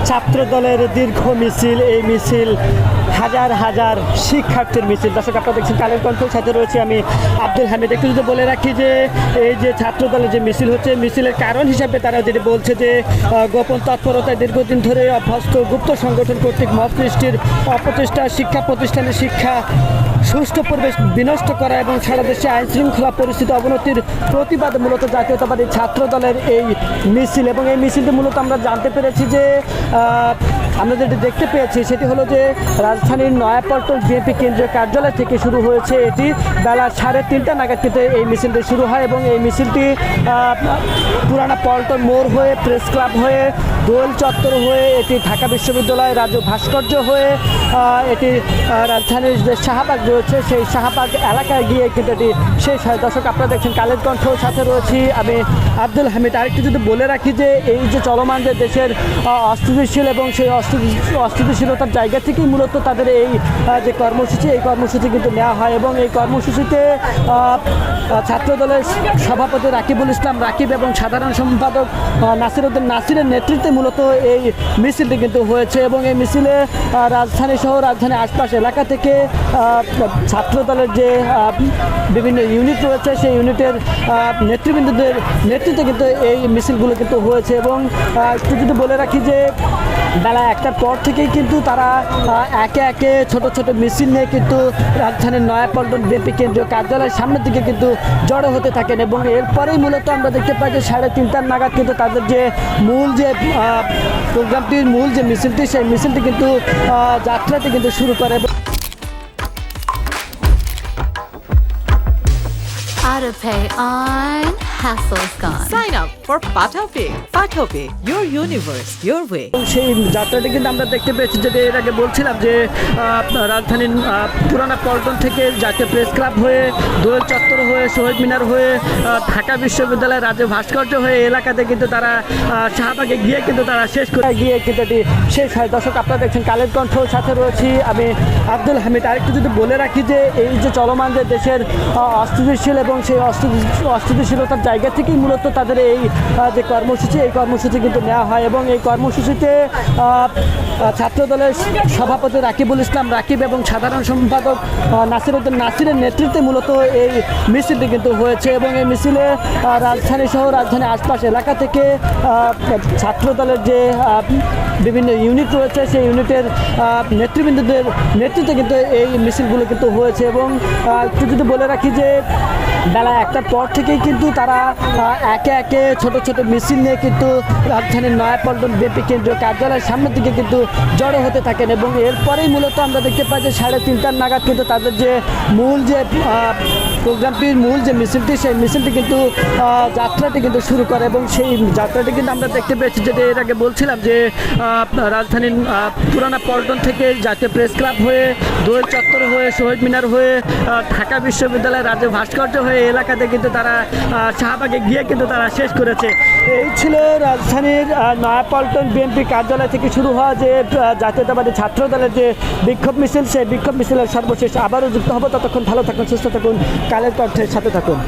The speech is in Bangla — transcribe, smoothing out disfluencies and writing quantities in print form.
ছাত্র দলের দীর্ঘ মিছিল, এই মিছিল হাজার হাজার শিক্ষার্থীর মিছিল। দর্শক আপনারা দেখছেন কালের কণ্ঠের সাথে রয়েছে আমি আব্দুল হামিদ। একটু যদি বলে রাখি যে এই যে ছাত্র দলের যে মিছিল হচ্ছে, মিছিলের কারণ হিসাবে তারা যেটি বলছে যে গোপন তৎপরতায় দীর্ঘদিন ধরে অভ্যস্ত গুপ্ত সংগঠন কর্তৃক মব সৃষ্টির অপচেষ্টা, শিক্ষা প্রতিষ্ঠানের শিক্ষা সুষ্ঠু পরিবেশ বিনষ্ট করা এবং সারা দেশে আইন শৃঙ্খলা পরিস্থিতি অবনতির প্রতিবাদে মূলত জাতীয়তাবাদী ছাত্র দলের এই মিছিল। এবং এই মিছিলটি মূলত আমরা জানতে পেরেছি যে আমরা যেটি দেখতে পেয়েছি সেটি হলো যে রাজধানীর নয়াপল্টন বিএনপি কেন্দ্রীয় কার্যালয় থেকে শুরু হয়েছে। এটি বেলা 3:30 নাগাদ কিন্তু এই মিছিলটি শুরু হয় এবং এই মিছিলটি পুরানা পল্টন মোড় হয়ে, প্রেস ক্লাব হয়ে, দোয়েল চত্বর হয়ে, এটি ঢাকা বিশ্ববিদ্যালয় রাজু ভাস্কর্য হয়ে, এটি রাজধানীর যে শাহবাগ রয়েছে সেই শাহবাগ এলাকায় গিয়ে কিন্তু এটি শেষ হয়। দর্শক আপনারা দেখছেন কালের কণ্ঠর সাথে রয়েছি আমি আব্দুল হামিদ। আরেকটু যদি বলে রাখি যে এই যে চলমান যে দেশের অস্থিতিশীল এবং সেই অস্থিতিশীলতার জায়গা থেকেই মূলত তাদের এই যে কর্মসূচি, এই কর্মসূচি কিন্তু নেওয়া হয় এবং এই কর্মসূচিতে ছাত্র দলের সভাপতি রাকিবুল ইসলাম রাকিব এবং সাধারণ সম্পাদক নাসিরউদ্দিন নাসিরের নেতৃত্বে মূলত এই মিছিলটি কিন্তু হয়েছে। এবং এই মিছিলে রাজধানী সহ রাজধানীর আশপাশ এলাকা থেকে ছাত্র দলের যে বিভিন্ন ইউনিট রয়েছে সেই ইউনিটের নেতৃবৃন্দদের নেতৃত্বে কিন্তু এই মিছিলগুলো কিন্তু হয়েছে। এবং একটু যদি বলে রাখি যে বেলা 1টার পর থেকেই কিন্তু তারা একে একে ছোট ছোট মিছিল নিয়ে কিন্তু রাজধানীর নয়াপল্টন বিএনপি কেন্দ্রীয় কার্যালয়ের সামনের দিকে কিন্তু জড়ো হতে থাকেন। এবং এরপরেই মূলত আমরা দেখতে পাই যে 3:30 নাগাদ কিন্তু তাদের যে মূল যে প্রোগ্রামটির মূল যে মিছিলটি, সেই মিছিলটি কিন্তু যাত্রাটি কিন্তু শুরু করে। AutoPay on, hassle's gone. Sign up for PataPay. PataPay, your universe, your way. সেই যাত্রাটি কিন্তু আমরা দেখতে পেয়েছি, যেটা এর আগে বলছিলাম যে রাজধানীর পুরানা পল্টন থেকে জাতীয় প্রেস ক্লাব হয়ে, দোয়েল চত্বর হয়ে, শহীদ মিনার হয়ে, ঢাকা বিশ্ববিদ্যালয় রাজু ভাস্কর্য হয়ে এলাকাতে কিন্তু তারা শাহবাগে গিয়ে কিন্তু তারা শেষ করে গিয়ে কিন্তু এটি শেষ হয়। দর্শক আপনারা দেখছেন কালের কণ্ঠর সাথে রয়েছি আমি আব্দুল হামিদ। আরেকটু যদি বলে রাখি যে এই যে চলমান যে দেশের অস্থিতিশীল এবং সেই অস্থিতিশীলতার জায়গা থেকেই মূলত তাদের এই যে কর্মসূচি, এই কর্মসূচি কিন্তু নেওয়া হয় এবং এই কর্মসূচিতে ছাত্র দলের সভাপতি রাকিবুল ইসলাম রাকিব এবং সাধারণ সম্পাদক নাসিরউদ্দিন নাসিরের নেতৃত্বে মূলত এই মিছিলটি কিন্তু হয়েছে। এবং এই মিছিলে রাজধানী সহ রাজধানীর আশপাশ এলাকা থেকে ছাত্র দলের যে বিভিন্ন ইউনিট রয়েছে সেই ইউনিটের নেতৃবৃন্দদের নেতৃত্বে কিন্তু এই মিছিলগুলো কিন্তু হয়েছে। এবং একটু যদি বলে রাখি যে বেলা 1টার পর থেকেই কিন্তু তারা একে একে ছোট ছোট মিছিল নিয়ে কিন্তু রাজধানীর নয়াপল্টন বিএনপি কেন্দ্রীয় কার্যালয়ের সামনের দিকে কিন্তু জড়ো হতে থাকেন। এবং এরপরেই মূলত আমরা দেখতে পাই যে 3:30 নাগাদ কিন্তু তাদের যে মূল যে প্রোগ্রামটির মূল যে মিছিলটি, সেই মিছিলটি কিন্তু যাত্রাটি কিন্তু শুরু করে। এবং সেই যাত্রাটি কিন্তু আমরা দেখতে পেয়েছি, যেটা এর আগে বলছিলাম যে রাজধানীর পুরানা পল্টন থেকে জাতীয় প্রেস ক্লাব হয়ে, দোয়েল চত্বর হয়ে, শহীদ মিনার হয়ে, ঢাকা বিশ্ববিদ্যালয় রাজু ভাস্কর্য হয়ে এলাকাতে কিন্তু তারা শাহবাগে গিয়ে কিন্তু তারা শেষ করেছে। এই ছিল রাজধানীর নয়াপল্টন বিএনপি কার্যালয় থেকে শুরু হওয়া যে জাতীয়তাবাদী ছাত্র দলের যে বিক্ষোভ মিছিল, সেই বিক্ষোভ মিছিলের সর্বশেষ আবারও যুক্ত হবো। ততক্ষণ ভালো থাকুন, সুস্থ থাকুন, কালের কণ্ঠের সাথে থাকুন।